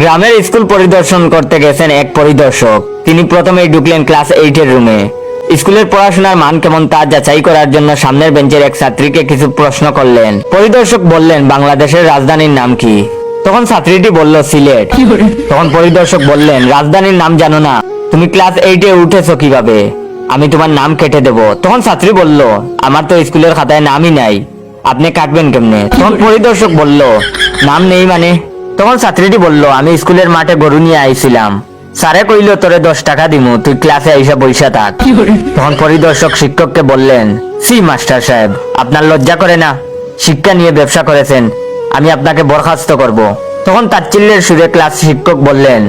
গ্রামের স্কুল পরিদর্শন করতে গেছেন এক পরিদর্শক। তিনি প্রথমেই ঢুকলেন ক্লাস 8 এর রুমে। স্কুলের পড়াশোনার মান কেমন তা যাচাই করার জন্য সামনের বেঞ্চের এক ছাত্রীকে কিছু প্রশ্ন করলেন। পরিদর্শক বললেন, বাংলাদেশের রাজধানীর নাম কি? তখন ছাত্রীটি বলল, সিলেট। তখন পরিদর্শক বললেন, রাজধানীর নাম জানো না? তুমি ক্লাস 8 এ উঠেছো কিভাবে? আমি তোমার নাম কেটে দেব। তখন ছাত্রী বলল, আমার তো স্কুলের খাতায় নামই নাই, আপনি কাটবেন কেমনে? তখন পরিদর্শক বলল, নাম নেই মানে? তখন ছাত্রীটি বলল, আমি স্কুলের মাঠে গরু নিয়ে আইছিলাম, স্যারে কইল তোরে 10 টাকা দিমু, তুই ক্লাসে আইসা বইসা থাক। তখন পরিদর্শক শিক্ষককে বললেন, সি মাস্টার সাহেব, আপনার লজ্জা করে না? শিক্ষা নিয়ে ব্যবসা করেছেন, আমি আপনাকে বরখাস্ত করব। তখন তাচ্ছিল্যের সুরে ক্লাস শিক্ষক বললেন,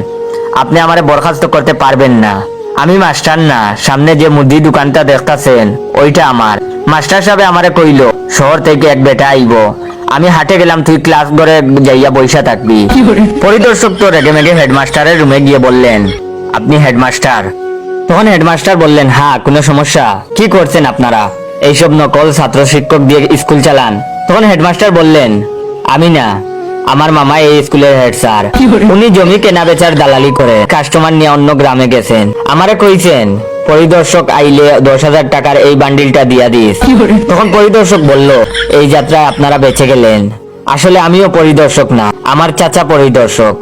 আপনি আমারে বরখাস্ত করতে পারবেন না, আমি মাস্টার না, সামনে যে মুদি দোকানটা দেখতাছেন ওইটা আমার। মাস্টার সাহেব আমারে কইল শহর থেকে এক বেটা আইব, আমি হাটে গেলাম, তুই ক্লাস ঘরে যাইয়া বইসা থাকবি। পরিদর্শক তো রেগে মেগে হেডমাস্টারের রুমে গিয়ে বললেন, আপনি হেডমাস্টার? তখন হেডমাস্টার বললেন, হ্যাঁ, কোনো সমস্যা? কি করছেন আপনারা? এইসব নকল ছাত্র শিক্ষক দিয়ে স্কুল চালান? তখন হেডমাস্টার বললেন, আমি না, আমার মামা এই স্কুলের হেড স্যার। উনি জমি কেনা বেচার দালালি করে কাস্টমার নিয়ে অন্য গ্রামে গেছেন, আমারে কইছেন পরিদর্শক আইলে 10,000 টাকার এই বান্ডিলটা দিয়া দিস। তখন পরিদর্শক বলল, এই যাত্রায় আপনারা বেঁচে গেলেন। আসলে আমিও পরিদর্শক না, আমার চাচা পরিদর্শক।